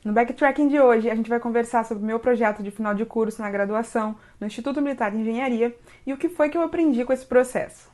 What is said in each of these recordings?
No backtracking de hoje, a gente vai conversar sobre o meu projeto de final de curso na graduação no Instituto Militar de Engenharia e o que foi que eu aprendi com esse processo.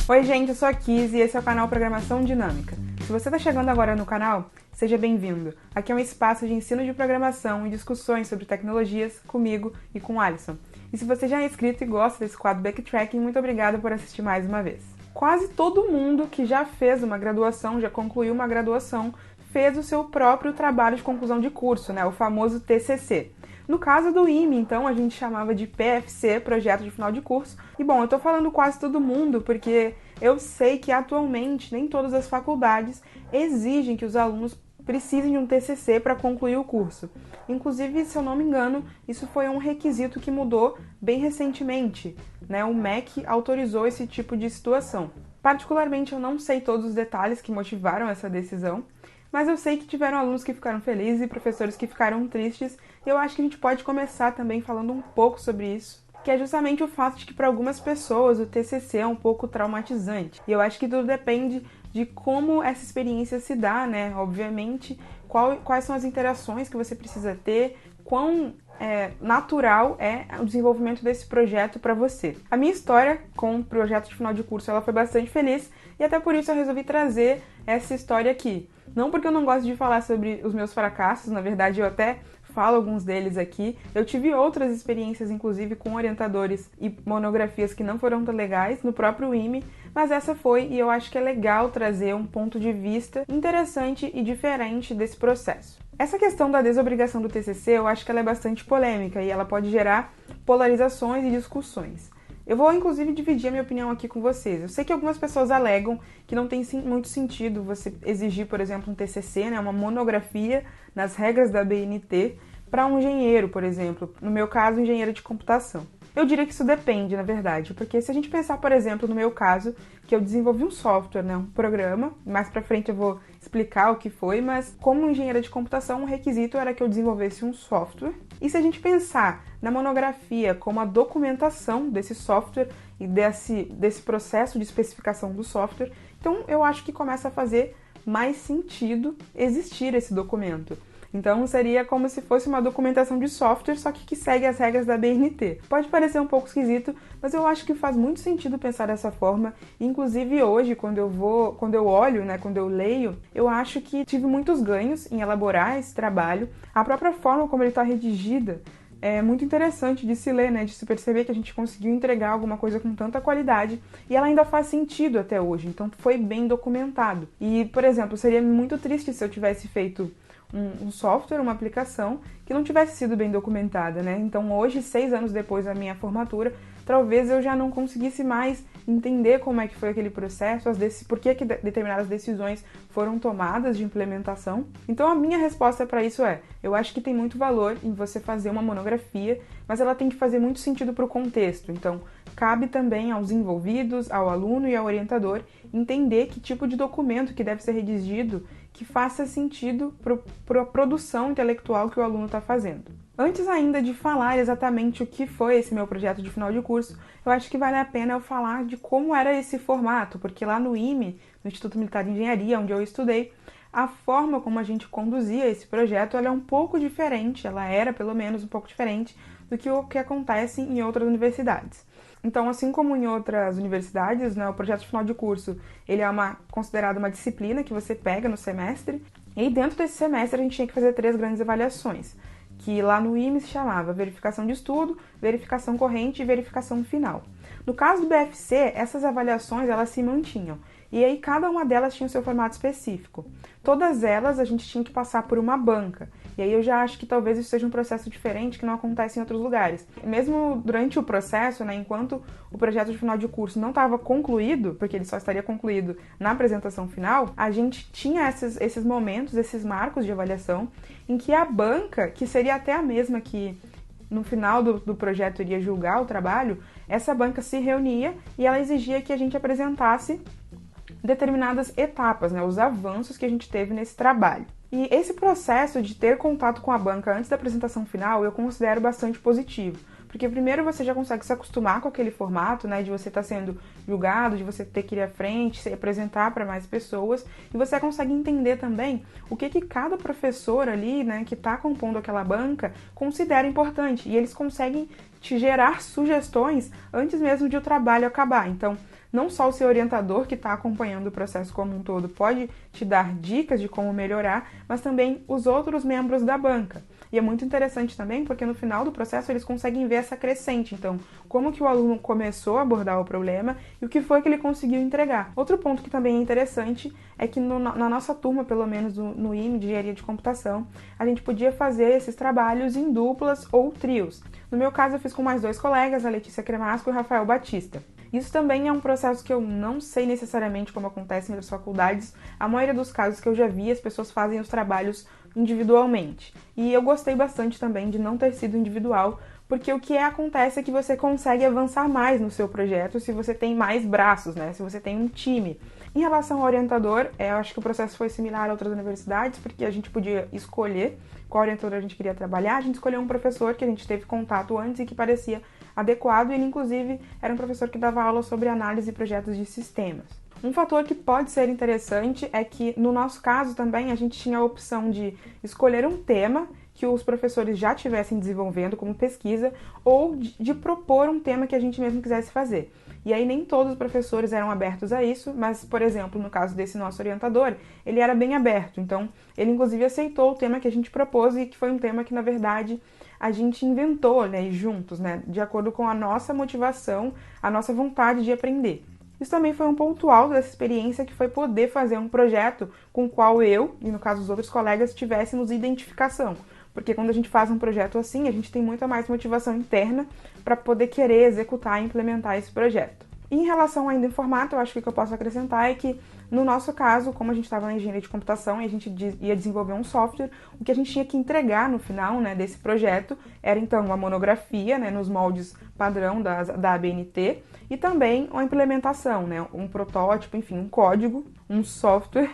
Oi gente, eu sou a Kiz e esse é o canal Programação Dinâmica. Se você está chegando agora no canal, seja bem-vindo. Aqui é um espaço de ensino de programação e discussões sobre tecnologias comigo e com o Alisson. E se você já é inscrito e gosta desse quadro Backtracking, muito obrigada por assistir mais uma vez. Quase todo mundo que já fez uma graduação, já concluiu uma graduação, fez o seu próprio trabalho de conclusão de curso, né? O famoso TCC. No caso do IME, então, a gente chamava de PFC, Projeto de Final de Curso. E bom, eu tô falando quase todo mundo porque eu sei que atualmente nem todas as faculdades exigem que os alunos precisem de um TCC para concluir o curso. Inclusive, se eu não me engano, isso foi um requisito que mudou bem recentemente, né? O MEC autorizou esse tipo de situação. Particularmente, eu não sei todos os detalhes que motivaram essa decisão, mas eu sei que tiveram alunos que ficaram felizes e professores que ficaram tristes, e eu acho que a gente pode começar também falando um pouco sobre isso, que é justamente o fato de que para algumas pessoas o TCC é um pouco traumatizante. E eu acho que tudo depende de como essa experiência se dá, né? Obviamente, quais são as interações que você precisa ter, quão natural é o desenvolvimento desse projeto para você. A minha história com o projeto de final de curso ela foi bastante feliz e até por isso eu resolvi trazer essa história aqui. Não porque eu não gosto de falar sobre os meus fracassos, na verdade eu até falo alguns deles aqui. Eu tive outras experiências, inclusive com orientadores e monografias que não foram tão legais no próprio IME, mas essa foi e eu acho que é legal trazer um ponto de vista interessante e diferente desse processo. Essa questão da desobrigação do TCC, eu acho que ela é bastante polêmica e ela pode gerar polarizações e discussões. Eu vou, inclusive, dividir a minha opinião aqui com vocês. Eu sei que algumas pessoas alegam que não tem muito sentido você exigir, por exemplo, um TCC, né, uma monografia nas regras da BNT, para um engenheiro, por exemplo. No meu caso, engenheiro de computação. Eu diria que isso depende, na verdade, porque se a gente pensar, por exemplo, no meu caso, que eu desenvolvi um software, né, um programa, mais pra frente eu vou explicar o que foi, mas como engenheira de computação, um requisito era que eu desenvolvesse um software. E se a gente pensar na monografia como a documentação desse software e desse processo de especificação do software, então eu acho que começa a fazer mais sentido existir esse documento. Então seria como se fosse uma documentação de software, só que segue as regras da BNT. Pode parecer um pouco esquisito, mas eu acho que faz muito sentido pensar dessa forma. Inclusive hoje, quando eu olho, né, quando eu leio, eu acho que tive muitos ganhos em elaborar esse trabalho. A própria forma como ele está redigida é muito interessante de se ler, né, de se perceber que a gente conseguiu entregar alguma coisa com tanta qualidade e ela ainda faz sentido até hoje, então foi bem documentado. E, por exemplo, seria muito triste se eu tivesse feito um software, uma aplicação que não tivesse sido bem documentada, né? Então hoje, 6 anos depois da minha formatura, talvez eu já não conseguisse mais entender como é que foi aquele processo, por que determinadas decisões foram tomadas de implementação. Então a minha resposta para isso eu acho que tem muito valor em você fazer uma monografia, mas ela tem que fazer muito sentido para o contexto. Então cabe também aos envolvidos, ao aluno e ao orientador entender que tipo de documento que deve ser redigido que faça sentido para a produção intelectual que o aluno está fazendo. Antes ainda de falar exatamente o que foi esse meu projeto de final de curso, eu acho que vale a pena eu falar de como era esse formato, porque lá no IME, no Instituto Militar de Engenharia, onde eu estudei, a forma como a gente conduzia esse projeto ela é um pouco diferente, ela era pelo menos um pouco diferente do que o que acontece em outras universidades. Então, assim como em outras universidades, né, o projeto de final de curso ele é considerado uma disciplina que você pega no semestre, e dentro desse semestre a gente tinha que fazer 3 grandes avaliações, que lá no IME se chamava verificação de estudo, verificação corrente e verificação final. No caso do BFC, essas avaliações elas se mantinham, e aí cada uma delas tinha o seu formato específico. Todas elas a gente tinha que passar por uma banca, e aí eu já acho que talvez isso seja um processo diferente que não acontece em outros lugares. Mesmo durante o processo, né, enquanto o projeto de final de curso não estava concluído, porque ele só estaria concluído na apresentação final, a gente tinha esses momentos, esses marcos de avaliação, em que a banca, que seria até a mesma que no final do projeto iria julgar o trabalho, essa banca se reunia e ela exigia que a gente apresentasse determinadas etapas, né, os avanços que a gente teve nesse trabalho. E esse processo de ter contato com a banca antes da apresentação final eu considero bastante positivo, porque primeiro você já consegue se acostumar com aquele formato, né, de você estar sendo julgado, de você ter que ir à frente, se apresentar para mais pessoas, e você consegue entender também o que cada professor ali, né, que está compondo aquela banca considera importante, e eles conseguem te gerar sugestões antes mesmo de o trabalho acabar. Então, não só o seu orientador que está acompanhando o processo como um todo pode te dar dicas de como melhorar, mas também os outros membros da banca. E é muito interessante também porque no final do processo eles conseguem ver essa crescente. Então, como que o aluno começou a abordar o problema e o que foi que ele conseguiu entregar. Outro ponto que também é interessante é que na nossa turma, pelo menos no IME de Engenharia de Computação, a gente podia fazer esses trabalhos em duplas ou trios. No meu caso, eu fiz com mais 2 colegas, a Letícia Cremasco e o Rafael Batista. Isso também é um processo que eu não sei necessariamente como acontece nas faculdades. A maioria dos casos que eu já vi, as pessoas fazem os trabalhos individualmente. E eu gostei bastante também de não ter sido individual, porque o que acontece é que você consegue avançar mais no seu projeto se você tem mais braços, né? Se você tem um time. Em relação ao orientador, eu acho que o processo foi similar a outras universidades, porque a gente podia escolher qual orientador a gente queria trabalhar. A gente escolheu um professor que a gente teve contato antes e que parecia adequado, e ele inclusive era um professor que dava aula sobre análise e projetos de sistemas. Um fator que pode ser interessante é que, no nosso caso também, a gente tinha a opção de escolher um tema que os professores já estivessem desenvolvendo como pesquisa ou de propor um tema que a gente mesmo quisesse fazer. E aí nem todos os professores eram abertos a isso, mas, por exemplo, no caso desse nosso orientador, ele era bem aberto. Então, ele inclusive aceitou o tema que a gente propôs e que foi um tema que, na verdade, a gente inventou, né, juntos, né, de acordo com a nossa motivação, a nossa vontade de aprender. Isso também foi um ponto alto dessa experiência, que foi poder fazer um projeto com o qual eu, e no caso os outros colegas, tivéssemos identificação. Porque quando a gente faz um projeto assim, a gente tem muita mais motivação interna para poder querer executar e implementar esse projeto. E em relação ainda ao formato, eu acho que o que eu posso acrescentar é que, no nosso caso, como a gente estava na engenharia de computação e a gente ia desenvolver um software, o que a gente tinha que entregar no final, né, desse projeto era então uma monografia, né, nos moldes padrão da ABNT, e também uma implementação, né, um protótipo, enfim, um código, um software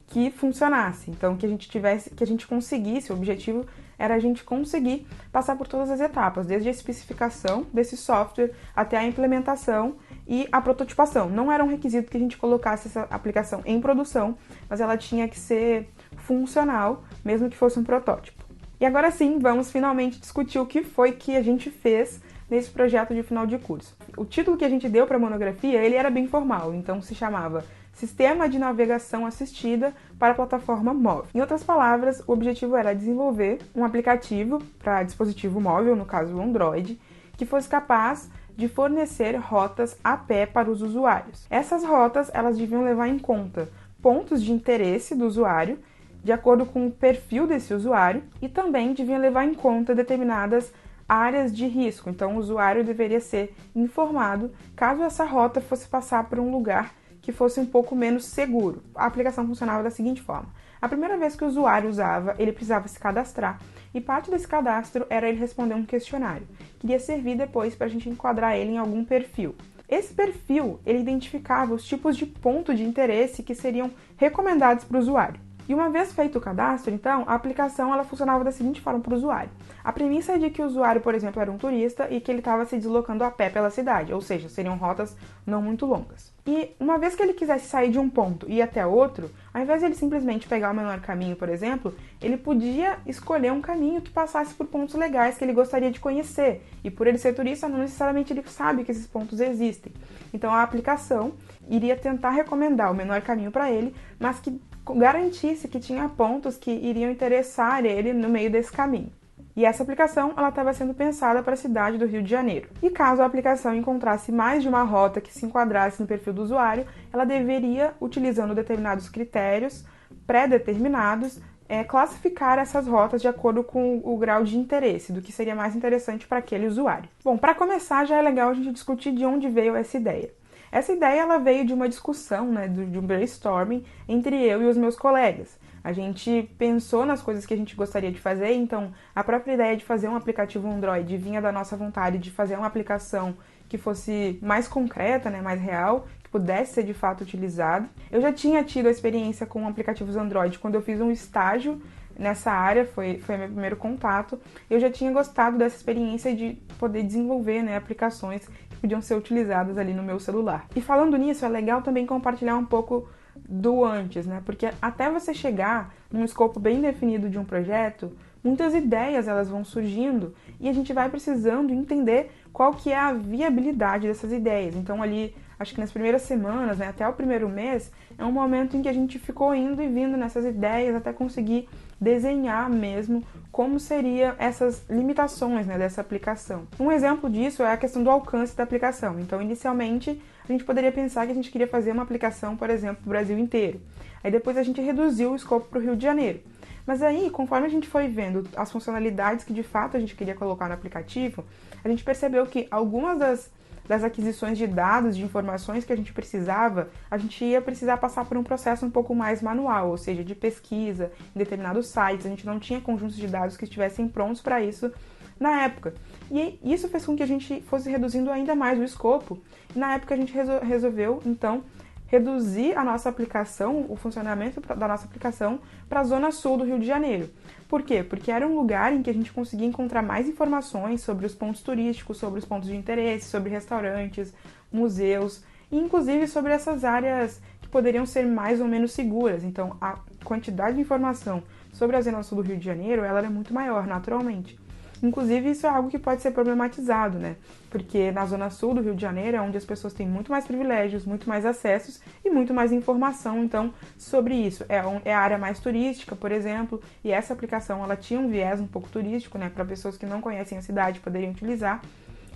que funcionasse. Então, que a gente conseguisse, o objetivo era a gente conseguir passar por todas as etapas, desde a especificação desse software até a implementação e a prototipação. Não era um requisito que a gente colocasse essa aplicação em produção, mas ela tinha que ser funcional, mesmo que fosse um protótipo. E agora sim, vamos finalmente discutir o que foi que a gente fez nesse projeto de final de curso. O título que a gente deu para a monografia, ele era bem formal, então se chamava Sistema de Navegação Assistida para a Plataforma Móvel. Em outras palavras, o objetivo era desenvolver um aplicativo para dispositivo móvel, no caso o Android, que fosse capaz de fornecer rotas a pé para os usuários. Essas rotas, elas deviam levar em conta pontos de interesse do usuário, de acordo com o perfil desse usuário, e também deviam levar em conta determinadas áreas de risco. Então, o usuário deveria ser informado caso essa rota fosse passar por um lugar que fosse um pouco menos seguro. A aplicação funcionava da seguinte forma: a primeira vez que o usuário usava, ele precisava se cadastrar, e parte desse cadastro era ele responder um questionário, que iria servir depois para a gente enquadrar ele em algum perfil. Esse perfil, ele identificava os tipos de ponto de interesse que seriam recomendados para o usuário. E uma vez feito o cadastro, então, a aplicação ela funcionava da seguinte forma para o usuário. A premissa é de que o usuário, por exemplo, era um turista e que ele estava se deslocando a pé pela cidade, ou seja, seriam rotas não muito longas. E uma vez que ele quisesse sair de um ponto e ir até outro, ao invés de ele simplesmente pegar o menor caminho, por exemplo, ele podia escolher um caminho que passasse por pontos legais que ele gostaria de conhecer. E por ele ser turista, não necessariamente ele sabe que esses pontos existem. Então a aplicação iria tentar recomendar o menor caminho para ele, mas que garantisse que tinha pontos que iriam interessar ele no meio desse caminho. E essa aplicação ela estava sendo pensada para a cidade do Rio de Janeiro. E caso a aplicação encontrasse mais de uma rota que se enquadrasse no perfil do usuário, ela deveria, utilizando determinados critérios pré-determinados, classificar essas rotas de acordo com o grau de interesse, do que seria mais interessante para aquele usuário. Bom, para começar, já é legal a gente discutir de onde veio essa ideia. Essa ideia ela veio de uma discussão, né, de um brainstorming entre eu e os meus colegas. A gente pensou nas coisas que a gente gostaria de fazer, então a própria ideia de fazer um aplicativo Android vinha da nossa vontade de fazer uma aplicação que fosse mais concreta, né, mais real, que pudesse ser de fato utilizado. Eu já tinha tido a experiência com aplicativos Android quando eu fiz um estágio nessa área, foi meu primeiro contato. Eu já tinha gostado dessa experiência de poder desenvolver, né, aplicações que podiam ser utilizadas ali no meu celular. E falando nisso, é legal também compartilhar um pouco do antes, né? Porque até você chegar num escopo bem definido de um projeto, muitas ideias elas vão surgindo e a gente vai precisando entender qual que é a viabilidade dessas ideias. Então ali, acho que nas primeiras semanas, né, até o primeiro mês, é um momento em que a gente ficou indo e vindo nessas ideias até conseguir desenhar mesmo como seriam essas limitações, né, dessa aplicação. Um exemplo disso é a questão do alcance da aplicação. Então, inicialmente, a gente poderia pensar que a gente queria fazer uma aplicação, por exemplo, para o Brasil inteiro. Aí depois a gente reduziu o escopo para o Rio de Janeiro. Mas aí, conforme a gente foi vendo as funcionalidades que de fato a gente queria colocar no aplicativo, a gente percebeu que algumas das aquisições de dados, de informações que a gente precisava, a gente ia precisar passar por um processo um pouco mais manual, ou seja, de pesquisa em determinados sites. A gente não tinha conjuntos de dados que estivessem prontos para isso na época. E isso fez com que a gente fosse reduzindo ainda mais o escopo. E na época a gente resolveu, então, reduzir a nossa aplicação, o funcionamento da nossa aplicação para a zona sul do Rio de Janeiro. Por quê? Porque era um lugar em que a gente conseguia encontrar mais informações sobre os pontos turísticos, sobre os pontos de interesse, sobre restaurantes, museus e inclusive sobre essas áreas que poderiam ser mais ou menos seguras. Então, a quantidade de informação sobre a zona sul do Rio de Janeiro, ela era muito maior, naturalmente. Inclusive, isso é algo que pode ser problematizado, né? Porque na zona sul do Rio de Janeiro é onde as pessoas têm muito mais privilégios, muito mais acessos e muito mais informação, então, sobre isso. É a área mais turística, por exemplo, e essa aplicação, ela tinha um viés um pouco turístico, né? Para pessoas que não conhecem a cidade poderem utilizar.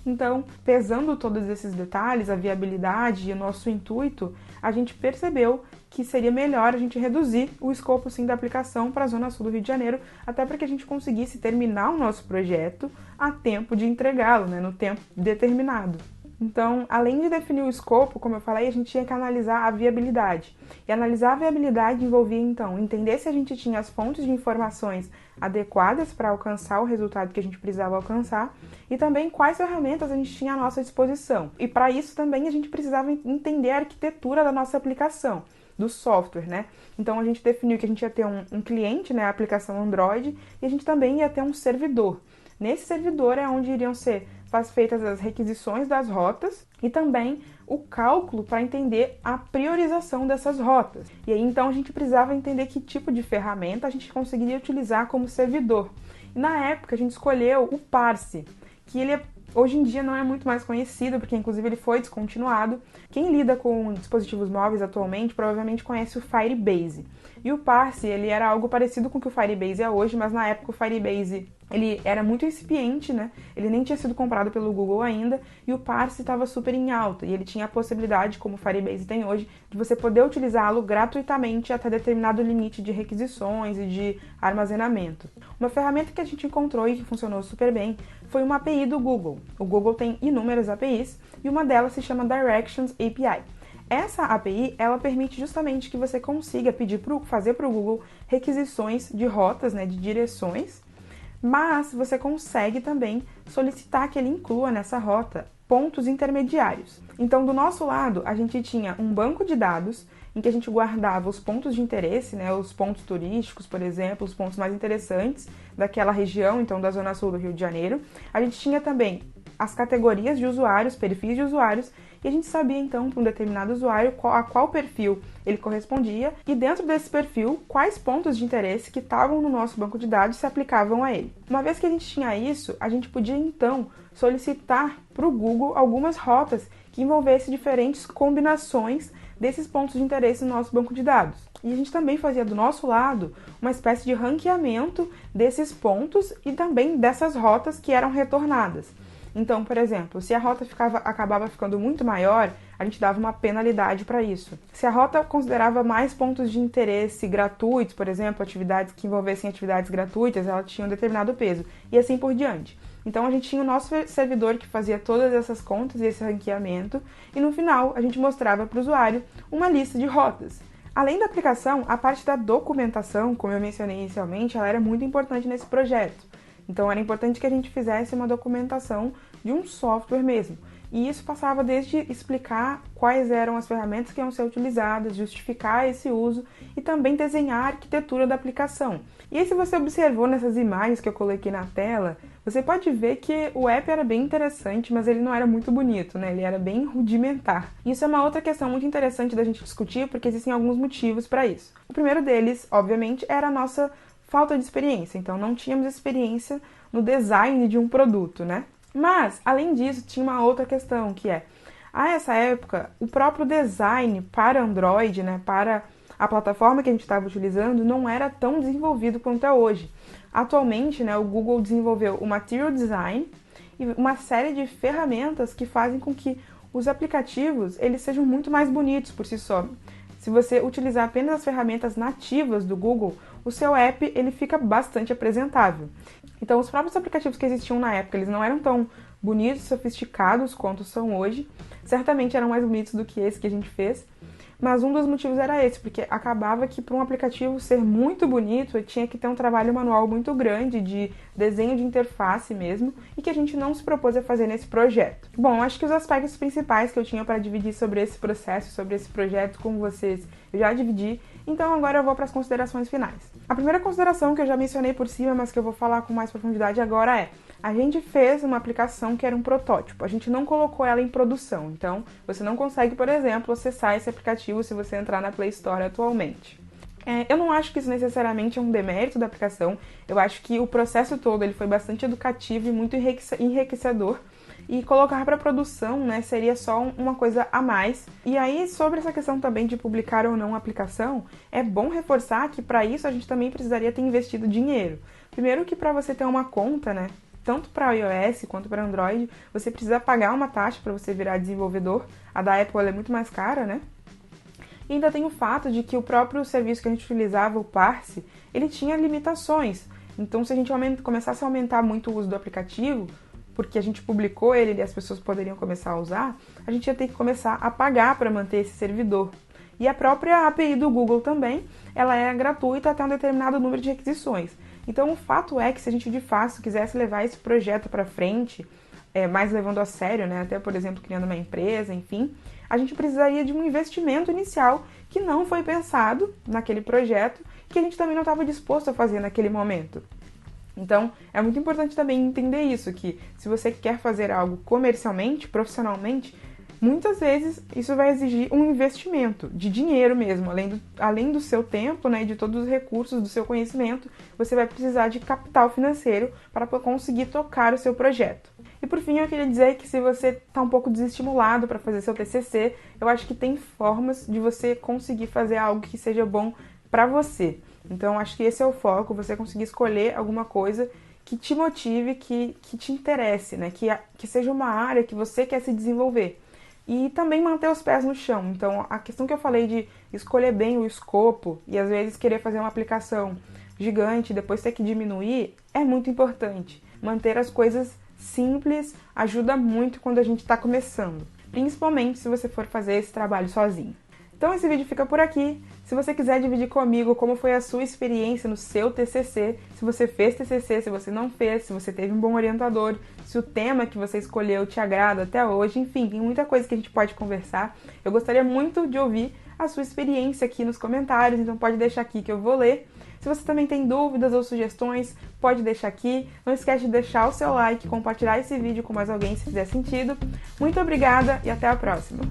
Então, pesando todos esses detalhes, a viabilidade e o nosso intuito, a gente percebeu que seria melhor a gente reduzir o escopo, sim, da aplicação para a Zona Sul do Rio de Janeiro, até para que a gente conseguisse terminar o nosso projeto a tempo de entregá-lo, né, no tempo determinado. Então, além de definir o escopo, como eu falei, a gente tinha que analisar a viabilidade. E analisar a viabilidade envolvia, então, entender se a gente tinha as fontes de informações adequadas para alcançar o resultado que a gente precisava alcançar e também quais ferramentas a gente tinha à nossa disposição. E para isso também a gente precisava entender a arquitetura da nossa aplicação, do software, né? Então a gente definiu que a gente ia ter um cliente, né, a aplicação Android, e a gente também ia ter um servidor. Nesse servidor é onde iriam ser feitas as requisições das rotas e também o cálculo para entender a priorização dessas rotas. E aí então a gente precisava entender que tipo de ferramenta a gente conseguiria utilizar como servidor. E na época a gente escolheu o Parse, que hoje em dia não é muito mais conhecido, porque inclusive ele foi descontinuado. Quem lida com dispositivos móveis atualmente provavelmente conhece o Firebase. E o Parse, ele era algo parecido com o que o Firebase é hoje, mas na época o Firebase ele era muito incipiente, né? Ele nem tinha sido comprado pelo Google ainda, e o Parse estava super em alta. E ele tinha a possibilidade, como o Firebase tem hoje, de você poder utilizá-lo gratuitamente até determinado limite de requisições e de armazenamento. Uma ferramenta que a gente encontrou e que funcionou super bem foi uma API do Google. O Google tem inúmeras APIs e uma delas se chama Directions API. Essa API, ela permite justamente que você consiga fazer para o Google requisições de rotas, né, de direções, mas você consegue também solicitar que ele inclua nessa rota pontos intermediários. Então, do nosso lado, a gente tinha um banco de dados em que a gente guardava os pontos de interesse, né, os pontos turísticos, por exemplo, os pontos mais interessantes daquela região, então da Zona Sul do Rio de Janeiro. A gente tinha também as categorias de usuários, perfis de usuários, e a gente sabia então para um determinado usuário a qual perfil ele correspondia e dentro desse perfil quais pontos de interesse que estavam no nosso banco de dados se aplicavam a ele. Uma vez que a gente tinha isso, a gente podia então solicitar para o Google algumas rotas que envolvessem diferentes combinações desses pontos de interesse no nosso banco de dados. E a gente também fazia do nosso lado uma espécie de ranqueamento desses pontos e também dessas rotas que eram retornadas. Então, por exemplo, se a rota acabava ficando muito maior, a gente dava uma penalidade para isso. Se a rota considerava mais pontos de interesse gratuitos, por exemplo, atividades que envolvessem atividades gratuitas, ela tinha um determinado peso, e assim por diante. Então, a gente tinha o nosso servidor que fazia todas essas contas e esse ranqueamento, e no final a gente mostrava para o usuário uma lista de rotas. Além da aplicação, a parte da documentação, como eu mencionei inicialmente, ela era muito importante nesse projeto. Então, era importante que a gente fizesse uma documentação de um software mesmo. E isso passava desde explicar quais eram as ferramentas que iam ser utilizadas, justificar esse uso e também desenhar a arquitetura da aplicação. E aí, se você observou nessas imagens que eu coloquei na tela, você pode ver que o app era bem interessante, mas ele não era muito bonito, né? Ele era bem rudimentar. Isso é uma outra questão muito interessante da gente discutir, porque existem alguns motivos para isso. O primeiro deles, obviamente, era a nossa falta de experiência. Então, não tínhamos experiência no design de um produto, né? Mas, além disso, tinha uma outra questão, que é, a essa época, o próprio design para Android, né, para a plataforma que a gente estava utilizando, não era tão desenvolvido quanto é hoje. Atualmente, né, o Google desenvolveu o Material Design e uma série de ferramentas que fazem com que os aplicativos eles sejam muito mais bonitos por si só. Se você utilizar apenas as ferramentas nativas do Google, o seu app ele fica bastante apresentável. Então, os próprios aplicativos que existiam na época, eles não eram tão bonitos, sofisticados quanto são hoje. Certamente eram mais bonitos do que esse que a gente fez. Mas um dos motivos era esse, porque acabava que para um aplicativo ser muito bonito, ele tinha que ter um trabalho manual muito grande de desenho de interface mesmo, e que a gente não se propôs a fazer nesse projeto. Bom, acho que os aspectos principais que eu tinha para dividir sobre esse processo, sobre esse projeto com vocês, eu já dividi, então agora eu vou para as considerações finais. A primeira consideração que eu já mencionei por cima, mas que eu vou falar com mais profundidade agora é: a gente fez uma aplicação que era um protótipo, a gente não colocou ela em produção, então você não consegue, por exemplo, acessar esse aplicativo se você entrar na Play Store atualmente. Eu não acho que isso necessariamente é um demérito da aplicação, eu acho que o processo todo ele foi bastante educativo e muito enriquecedor, e colocar para produção, né, seria só uma coisa a mais. E aí, sobre essa questão também de publicar ou não a aplicação, é bom reforçar que para isso a gente também precisaria ter investido dinheiro. Primeiro que para você ter uma conta, né, tanto para iOS quanto para Android, você precisa pagar uma taxa para você virar desenvolvedor. A da Apple é muito mais cara, né? E ainda tem o fato de que o próprio serviço que a gente utilizava, o Parse, ele tinha limitações. Então, se a gente começasse a aumentar muito o uso do aplicativo, porque a gente publicou ele e as pessoas poderiam começar a usar, a gente ia ter que começar a pagar para manter esse servidor. E a própria API do Google também, ela é gratuita até um determinado número de requisições. Então, o fato é que se a gente de fato quisesse levar esse projeto para frente, mais levando a sério, né, até, por exemplo, criando uma empresa, enfim, a gente precisaria de um investimento inicial que não foi pensado naquele projeto, que a gente também não estava disposto a fazer naquele momento. Então, é muito importante também entender isso, que se você quer fazer algo comercialmente, profissionalmente, muitas vezes isso vai exigir um investimento de dinheiro mesmo, além do seu tempo, né, e de todos os recursos do seu conhecimento, você vai precisar de capital financeiro para conseguir tocar o seu projeto. E por fim, eu queria dizer que se você está um pouco desestimulado para fazer seu TCC, eu acho que tem formas de você conseguir fazer algo que seja bom para você. Então, acho que esse é o foco, você conseguir escolher alguma coisa que te motive, que te interesse, né? Que seja uma área que você quer se desenvolver. E também manter os pés no chão. Então, a questão que eu falei de escolher bem o escopo e às vezes querer fazer uma aplicação gigante e depois ter que diminuir, é muito importante. Manter as coisas simples ajuda muito quando a gente está começando, principalmente se você for fazer esse trabalho sozinho. Então esse vídeo fica por aqui. Se você quiser dividir comigo como foi a sua experiência no seu TCC, se você fez TCC, se você não fez, se você teve um bom orientador, se o tema que você escolheu te agrada até hoje, enfim, tem muita coisa que a gente pode conversar. Eu gostaria muito de ouvir a sua experiência aqui nos comentários, então pode deixar aqui que eu vou ler. Se você também tem dúvidas ou sugestões, pode deixar aqui. Não esquece de deixar o seu like, compartilhar esse vídeo com mais alguém se fizer sentido. Muito obrigada e até a próxima!